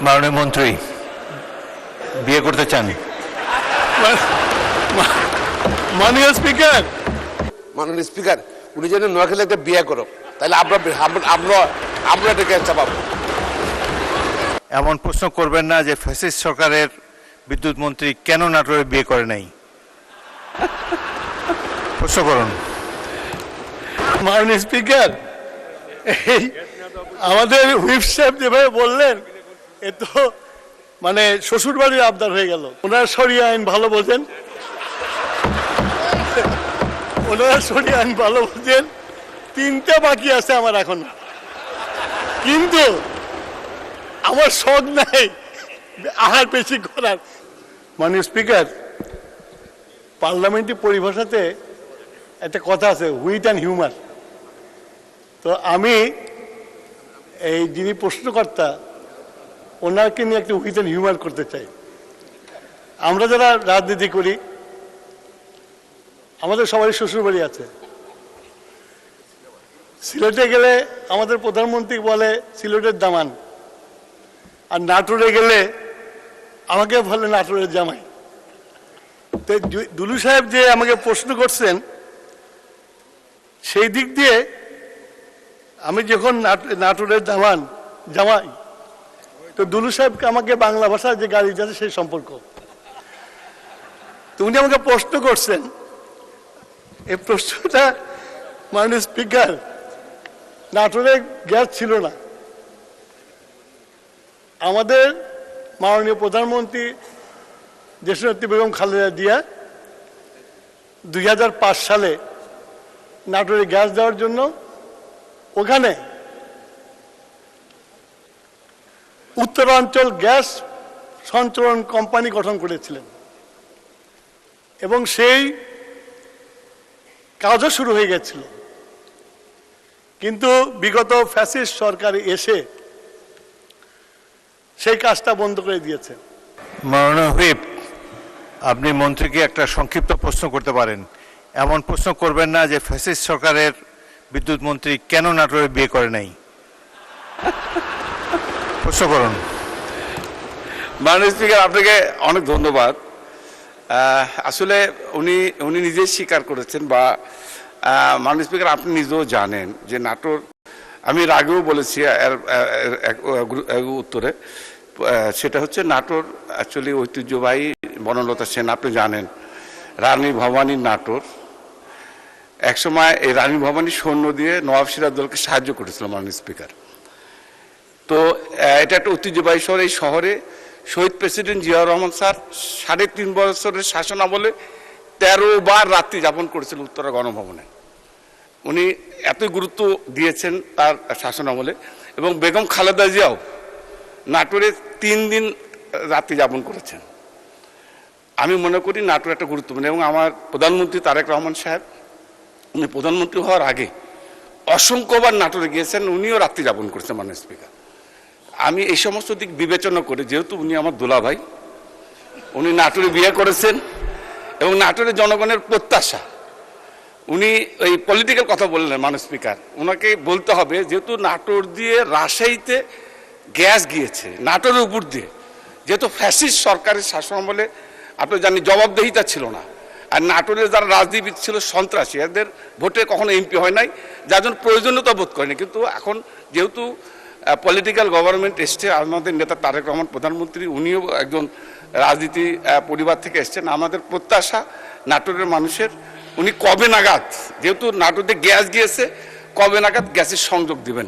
মাননীয় মন্ত্রী বিয়ে করতে চান? মাননীয় স্পিকার, মাননীয় স্পিকার, উনি যেন নোয়াখালী একটা বিয়ে করো, তাহলে আমরা এটাকে একটা পাবো। এমন প্রশ্ন করবেন না যে ফ্যাসিস্ট সরকারের বিদ্যুৎ মন্ত্রী কেন নাটোরে বিয়ে করে নাই। প্রশ্ন করুন। মাননীয় স্পিকার, এই আমাদের হুইপ সাহেব যেভাবে বললেন, এ তো মানে শ্বশুর বাড়ির আবদার হয়ে গেল। ওনারা সরিয়ে আইন ভালো বোঝেন, ওনারা সরিয়ে আইন ভালো বোঝেন। তিনটা বাকি আছে আমার এখন, কিন্তু আমার শখ নাই আহার বেশি করার। মাননীয় স্পিকার, পার্লামেন্টের পরিভাষাতে একটা কথা আছে, হুইট অ্যান্ড হিউমার। তো আমি এই যিনি প্রশ্নকর্তা, ওনাকে নিয়ে একটা হুইট অ্যান্ড হিউমার করতে চাই। আমরা যারা রাজনীতি করি, আমাদের সবারই শ্বশুরবাড়ি আছে। সিলেটে গেলে আমাদের প্রধানমন্ত্রী বলে সিলেটের দামান, আর নাটোরে গেলে আমাকে বলে নাটোরের জামাই। তো দুলু সাহেব যে আমাকে প্রশ্ন করছেন, সেই দিক দিয়ে আমি যখন নাটোরের জামাই, তো দুলু সাহেবকে আমাকে বাংলা ভাষায় যে গাড়ি আছে সেই সম্পর্ক। তো উনি আমাকে প্রশ্ন করছেন, এই প্রশ্নটা মাননীয় স্পিকার, নাটোরে গ্যাস ছিল না। আমাদের মাননীয় প্রধানমন্ত্রী দেশনেত্রী বেগম খালেদা জিয়া 2005 সালে নাটোরে গ্যাস দেওয়ার জন্য ওখানে উত্তরাঞ্চল গ্যাস সঞ্চালন কোম্পানি গঠন করেছিলেন, এবং সেই কাজও শুরু হয়ে গেছিল। কিন্তু বিগত ফ্যাসিস্ট সরকার এসে সেই কাজটা বন্ধ করে দিয়েছে। মাননীয় হুইপ, আপনি মন্ত্রীকে একটা সংক্ষিপ্ত প্রশ্ন করতে পারেন। এমন প্রশ্ন করবেন না যে ফ্যাসিস্ট সরকারের বিদ্যুৎ মন্ত্রী কেন নাটোরে বিয়ে করে নাই। প্রশ্ন করুন। মাননীয় স্পিকার, আপনাকে অনেক ধন্যবাদ। আসলে উনি নিজেই স্বীকার করেছেন, বা মাননীয় স্পিকার আপনি নিজেও জানেন যে নাটোর, আমি এর আগেও বলেছি উত্তরে, সেটা হচ্ছে নাটোর অ্যাকচুয়ালি ঐতিহ্যবাহী বনলতা সেন, আপনি জানেন রানী ভবানীর নাটোর। একসময় এই রানী ভবানী সৈন্য দিয়ে নওয়াব সিরাজদৌলকে সাহায্য করেছিল মাননীয় স্পিকার। তো এটা একটা ঐতিহ্যবাহী শহর। এই শহরে শহীদ প্রেসিডেন্ট জিয়াউর রহমান স্যার 3.5 বছরের শাসনামলে 13 বার রাত্রি যাপন করেছিল উত্তরা গণভবনে। উনি এতই গুরুত্ব দিয়েছেন তার শাসনামলে, এবং বেগম খালেদা জিয়াও নাটোরে 3 দিন রাত্রি যাপন করেছেন। আমি মনে করি নাটোর একটা গুরুত্বপূর্ণ, এবং আমার প্রধানমন্ত্রী তারেক রহমান সাহেব, উনি প্রধানমন্ত্রী হওয়ার আগে অসংখ্যবার নাটোরে গিয়েছেন, উনিও রাত্রি যাপন করেছেন মাননীয় স্পিকার। আমি এই সমস্ত দিক বিবেচনা করে, যেহেতু উনি আমার দুলাভাই, উনি নাটোরে বিয়ে করেছেন, এবং নাটোরের জনগণের প্রত্যাশা, উনি ওই পলিটিক্যাল কথা বললেন মাননীয় স্পিকার, ওনাকে বলতে হবে যেহেতু নাটোর দিয়ে রাজশাহীতে গ্যাস গিয়েছে, নাটোরের উপর দিয়ে, যেহেতু ফ্যাসিস্ট সরকারের শাসনামলে আপনি জানেন জবাবদিহিতা ছিল না, আর নাটোরের যারা রাজনীতিবিদ ছিল সন্ত্রাসী, এদের ভোটে কখনো এমপি হয় নাই, যার জন্য প্রয়োজনীয়তা বোধ করেনি। কিন্তু এখন যেহেতু পলিটিক্যাল গভর্নমেন্ট এসছে, আমাদের নেতা তারেক রহমান প্রধানমন্ত্রী, উনিও একজন রাজনীতি পরিবার থেকে এসছেন, আমাদের প্রত্যাশা নাটোরের মানুষের, উনি কবে নাগাদ, যেহেতু নাটোরে গ্যাস গিয়েছে, কবে নাগাদ গ্যাসের সংযোগ দিবেন।